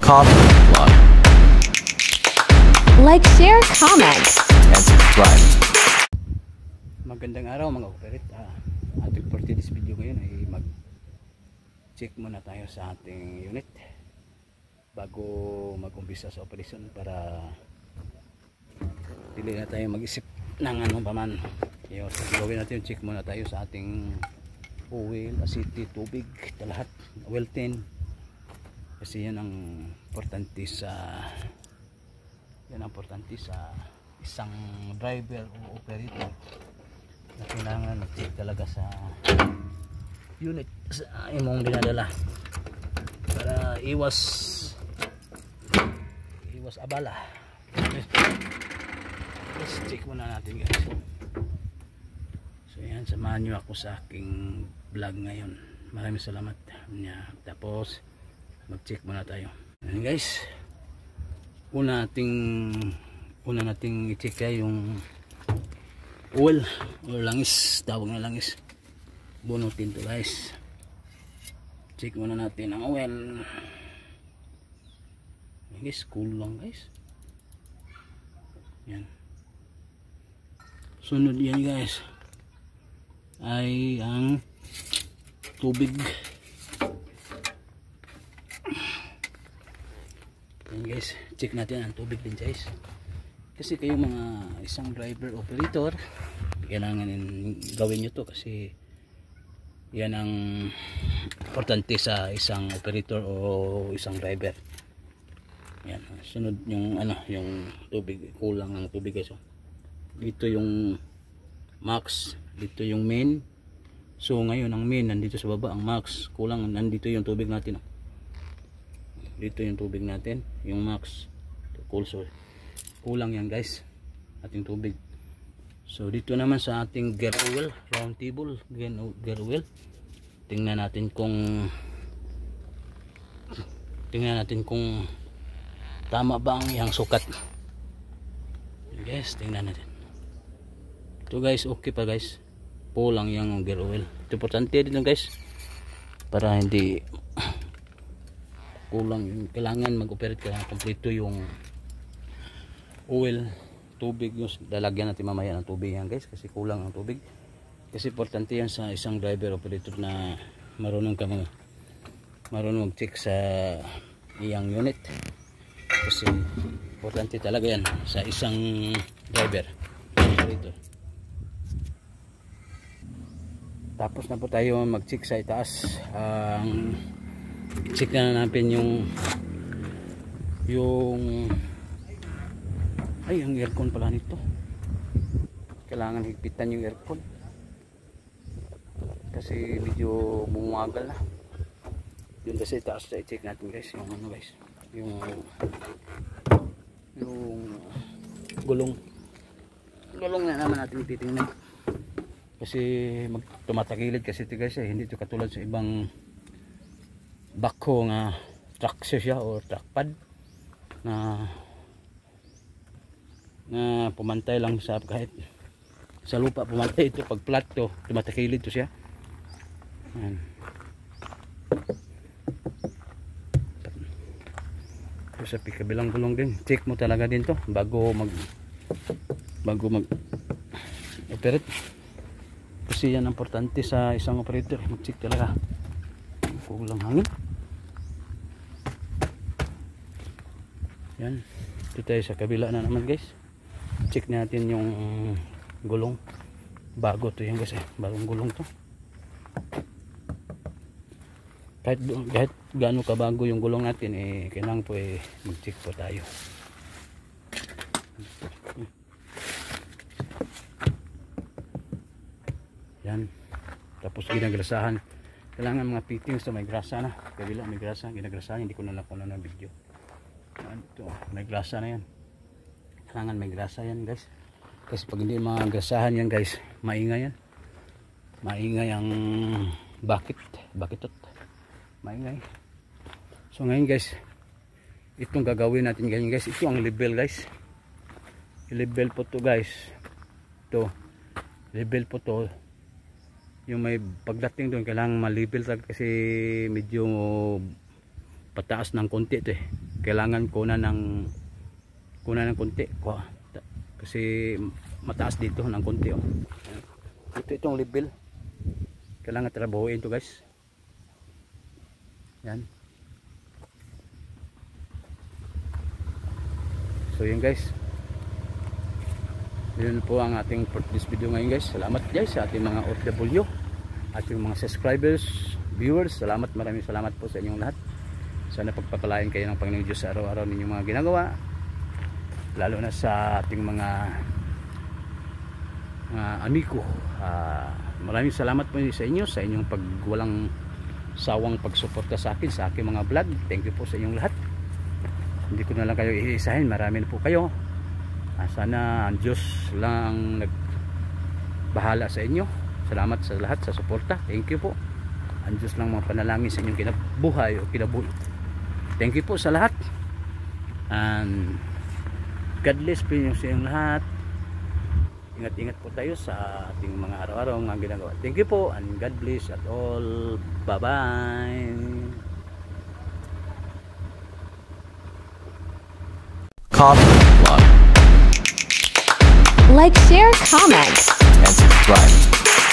Coffee Vlog. Like, share, comment, And subscribe. Magandang araw mga operate. Ating for this video ngayon ay mag-check muna tayo sa ating unit bago mag-umpisa sa operation para hindi na tayo mag-isip ng ano pa man. Yung gawin natin, check muna tayo sa ating oil, acidity, tubig, lahat, oil tin. Kasi yan ang importante sa isang driver o operator na kailangan mag-check talaga sa unit sa imong dinadala para iwas abala. Let's check muna natin guys. So yan, samahan nyo ako sa aking vlog ngayon. Maraming salamat. Tapos mag-check muna tayo. Ayan guys, una nating i-check yung oil o langis, tawag na langis. Bunutin to guys. Check muna natin ang oil. Ayan guys, cool lang guys. Yan. Sunod yan guys ay ang tubig. Yan guys, check natin ang tubig din guys. Kasi kayo mga isang driver operator, kailangan gawin nyo to kasi yan ang importante sa isang operator o isang driver. Yan, sunod yung yung tubig, kulang ang tubig guys. Dito yung max, dito yung main. So ngayon ang main nandito sa baba, ang max, kulang nandito yung tubig natin. Dito yung tubig natin, yung max, so kulang yan guys, ating tubig. So dito naman sa ating gear oil, round table gear oil, tingnan natin kung tama ba ang iyang sukat. Guys, tingnan natin. Ito guys, okay pa guys, kulang yung gear oil. Ito importante dito guys, para hindi kulang. Kailangan mag-operate, kailangan kompleto yung oil, tubig. Yung lalagyan natin mamaya ng tubig yan guys, kasi kulang ang tubig. Kasi importante yan sa isang driver operator na marunong mag-check sa iyang unit. Kasi importante talaga yan sa isang driver operator. Tapos na po tayo mag-check sa itaas. Check na natin yung aircon pala nito. Kailangan higpitan yung aircon kasi medyo bumumagal na. Yun kasi itaas na i-check natin guys, yung guys, yung gulong na naman natin titingnan kasi tumatagilid kasi ito guys hindi ito katulad sa ibang backhoe nga truck siya o truck pad na pumantay lang sa kahit sa lupa pumantay. Ito pag flat to tumatakilid to siya. Ayan. So, sa kabilang gulong din check mo talaga din to bago mag operate kasi yan ang importante sa isang operator, mag check talaga kung kulang hangin. Yan, ito tayo sa kabila na naman guys. Check natin yung gulong, bago to yan guys bagong gulong to. Kahit gaano kabago yung gulong natin kailangan po mag-check po tayo. Yan, tapos ginagrasahan. Kailangan mga fittings to may grasa na, kabila may grasa, ginagrasahan. Hindi ko na nakuha ng video. Ito, may grasa na yan. Kailangan may grasa yan guys, kasi pag hindi magasahan yan guys, maingay yan. Maingay ang bakitot, maingay. So ngayon guys, itong gagawin natin ganyan guys, ito ang level guys. I-level po to guys, ito level po to. Yung may pagdating doon kailangan ma-level kasi medyo pataas ng konti ito kailangan kunan ng konti kasi mataas dito ng konti oh. Ito itong level kailangan trabahuin to guys. Yan. So yun guys, yun po ang ating for this video ngayon guys. Salamat guys sa ating mga OFW, ating mga subscribers, viewers. Maraming salamat po sa inyong lahat. Sana pagpapalain kayo ng Panginoong Diyos sa araw-araw ninyong mga ginagawa, lalo na sa ating mga amigo. Maraming salamat po sa inyo, sa inyong walang sawang pagsuporta sa akin, sa aking mga vlog. Thank you po sa inyong lahat. Hindi ko na lang kayo iisahin, marami na po kayo. Sana ang Diyos lang nagbahala sa inyo. Salamat sa lahat sa suporta. Thank you po. Ang Diyos lang mga panalangin sa inyong kinabuhay o kinabuhi. Thank you po sa lahat. And God bless po sa inyong lahat. Ingat-ingat po tayo sa ating mga araw-araw mga ginagawa. Thank you po and God bless at all. Bye-bye. Coffee Vlog. Like, share, comment. And subscribe.